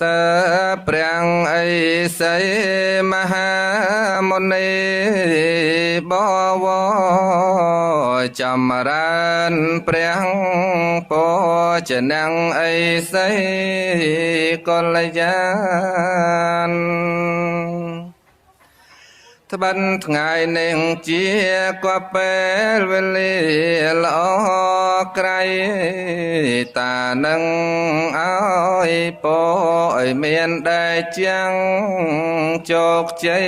តើព្រះអិសីមហាមុនីបវរចម្រើនព្រះពោជនាំងអិសីកល្យាណត្បិនថ្ងៃនេះជាកពេលវេលាល្អក្រៃតានឹងឲ្យពោឲ្យមានដែលជាងជោគជ័យ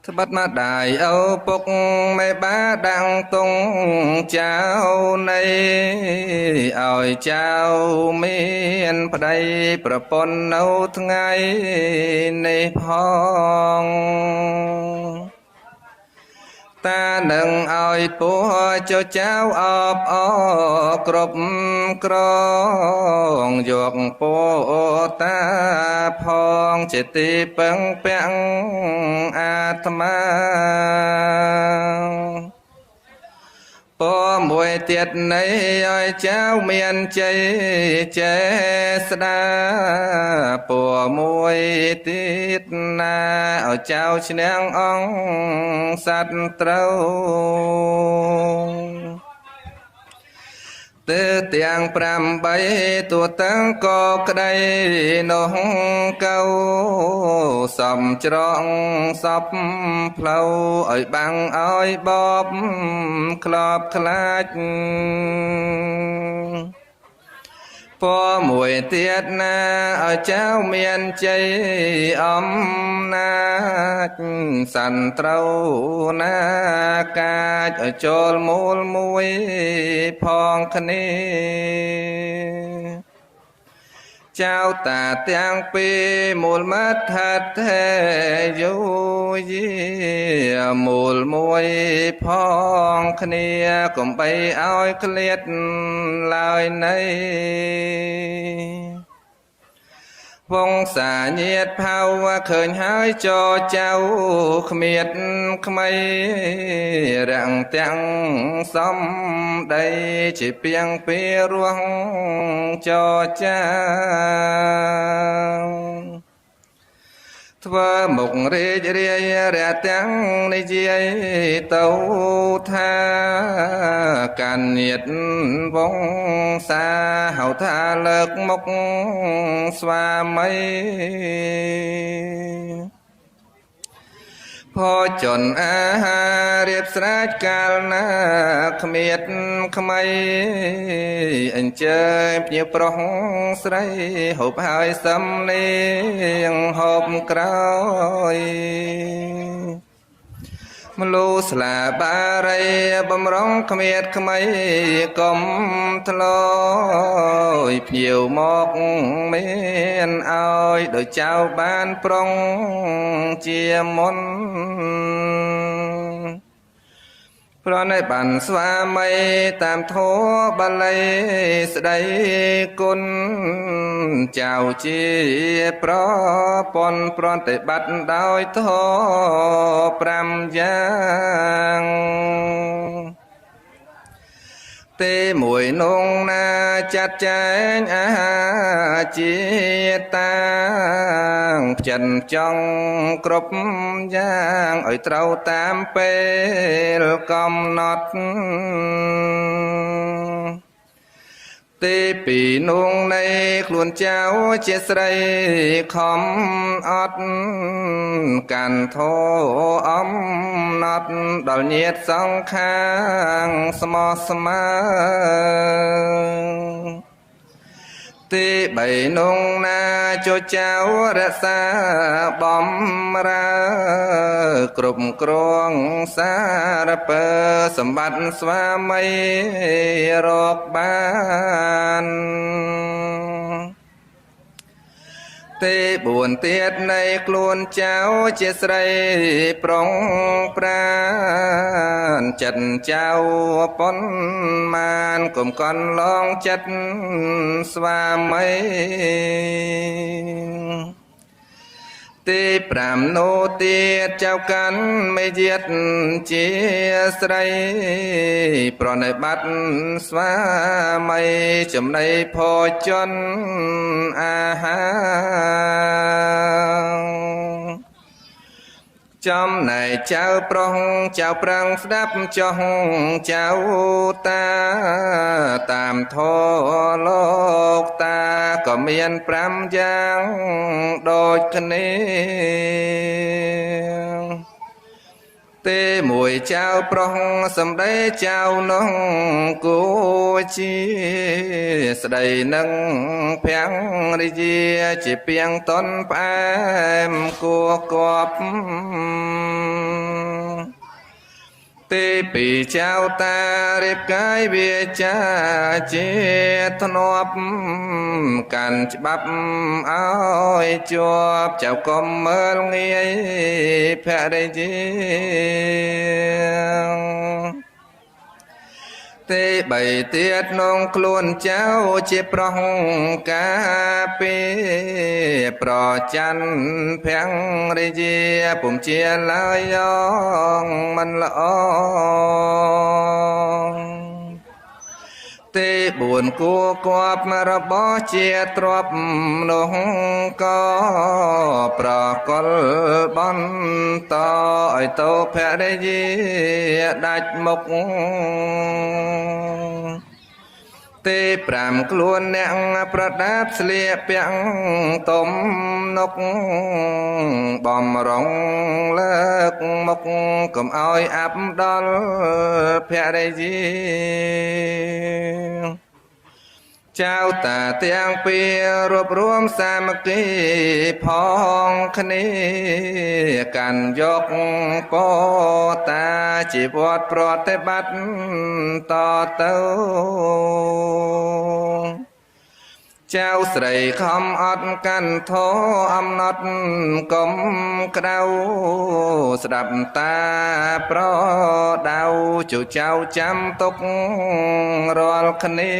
ត្បិតម្ដាយឪពុកមេបាដាំងទុងចៅនៃឲ្យចៅមានប្តីប្រពន្ធនៅថ្ងៃនេះផងតានឹងឲ្យពោះចុចៅអបអគ្រប់ក្រងយកពោតាផងជាទីពឹងពាក់អាត្មាពមួយទៀតនៃឲ្យចៅមានជ័យចេស្តាពមួយទៀតណាឲ្យចៅឈ្នះអង្គសត្រូវទើទាំង8ទួតាំងក៏ក្តីនោះកៅសំច្រងសពផ្លូវឲ្យបាំងឲ្យបបក្លបខ្លាចពមួយទៀតណាឲ្យចៅមានជ័យអំណាចសន្ត្រូវណាកាចឲ្យចូលមូលមួយផងគ្នាចៅតាទាំងពីរមូលមត្ថថេយោយាមូលមួយផងគ្នាកុំបីឲ្យឃ្លាតឡើយនៃវង្សាញាតផៅឃើញហើយចោចៅគ្មៀតក្មៃរាំងទាំងសំដីជាពីងពីរោះចោចាធ្វើមុខរាជរាយរាទាំងនិយាយទៅថាកានញាតវង្សាហៅថាលើកមុខស្វាមីផចនអាហាររៀបស្រេចកាលណាគ្មៀតក្មៃអញ្ជើញភ្ញៀវប្រុសស្រីហូបហើយសំលៀងហូបក្រោយមលូស្លាបារីបំរុងគ្មៀតក្មៃកុំធ្លោយភ្ញៀវមកមានឲ្យដោយចៅបានប្រុងជាមុនព្រោះនៅបានស្វាមីតាមធម៌បាលីស្ដីគុណចៅជាប្រពន្ធប្រន់តែបាត់ដោយធម៌5យ៉ាងទេមួយនងណាចាត់ចែងអាហារជាតាងចិនចង់គ្រប់យ៉ាងឲ្យត្រូវតាមពេលកំណត់ទេពីនងនៃខ្លួនចៅជាស្រីខំអត់កាន់ធោអំណត់ដល់ញាតសង្ខាងស្មោះស្ម័គ្រទេបីនងណាចុចៅរក្សាបំរើគ្រប់គ្រងសារពើសម្បត្តិស្វាមីរកបានទេ4ទៀតនៃខ្លួនចៅជាស្រីប្រុងប្រានចិត្តចៅប៉ុនមានកុំកន់ឡងចិត្តស្វាមី ទី5នោះទៀតចៅកាន់មេយាទជាស្រីប្រណិប័តស្វាមីចំណីភោជនអាហារចំណែកចៅប្រុសចៅប្រាំងស្ដាប់ចុះចៅតាតាមធម៌លោកតាក៏មាន5យ៉ាងដូចគ្នាទេមួយចៅប្រុសសម្ដីចៅនោះគួជាស្ដីនឹងភាំងរិយាជាពីងតនផ្អែមគួគប់ទីពីចៅតារៀបកាយវាចាជាធ្នាប់កាន់ច្បាប់ឲ្យជាប់ចៅកុំមើលងាយភរិយាទី3ទៀតនងខ្លួនចៅជាប្រុសកាពីប្រច័នភាំងរិយាពុំជាឡើយយ៉ងមិនល្អទី4គួគប់របស់ជាទ្រពនោះក៏ប្រកលបន្តឲ្យតោភរិយាដាច់មុខទី5ខ្លួនអ្នកប្រដាប់ស្លៀកពាក់ទំនុកបំរុងលើកមុខកុំឲ្យអាប់ដល់ភរិយាចៅតាទាំងពីររួបរួមសាមគ្គីផងគ្នាកាន់យកពោតាជីវតប្រតិបត្តិតទៅចៅស្រីខំអត់កាន់ធោអំណត់កុំក្តៅស្ដាប់តាប្រដៅជូចៅចាំទុករាល់គ្នា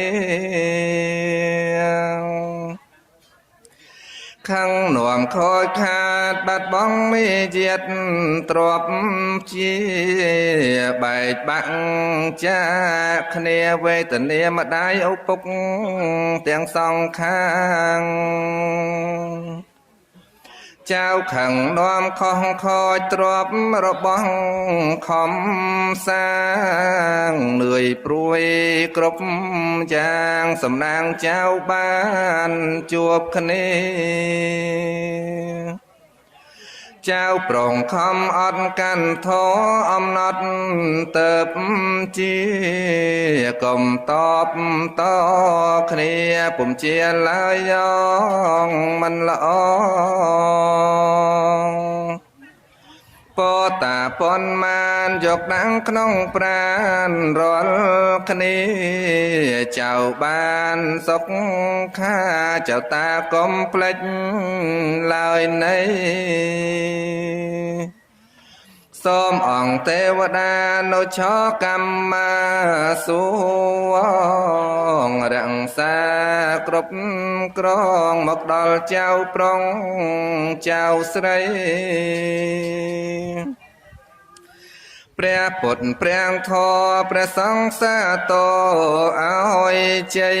ខាងនាំខូចខាតបាត់បង់មេយាទទ្រពជាបែកបាក់ចាគ្នាវេទនាម្ដាយឪពុកទាំងសងខាងចៅខាងនាំខុសខូចទ្រពរបស់ខំសាងនឿយព្រួយគ្រប់យ៉ាងសំណាងចៅបានជួបគ្នាចៅប្រងខំអត់កាន់ធោអំណត់ទៅជាកុំតបតគ្នាពុំជាឡើយយ៉ងមិនល្អពោតាប៉ុនមានយកដាំងក្នុងប្រានរាល់គ្នាចៅបានសុខខាចៅតាកុំភ្លេចឡើយណីសូមអង្គទេវតានៅឆកម្មាសុងរក្សាគ្រប់គ្រងមកដល់ចៅប្រុងចៅស្រីព្រះពុទ្ធព្រះធម៌ព្រះសង្ឃសាទរឲ្យជ័យ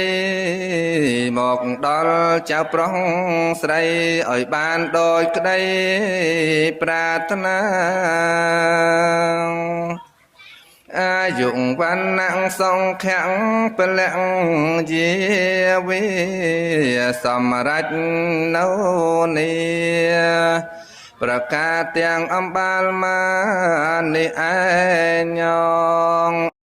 មកដល់ចៅប្រុសស្រីឲ្យបានដោយក្តីប្រាថ្នាអាយុវណ្ណៈសង្ឃៈពលៈយាវិសម្រេចនៅនីប្រកាសទាំងអំបាលមានេះឯង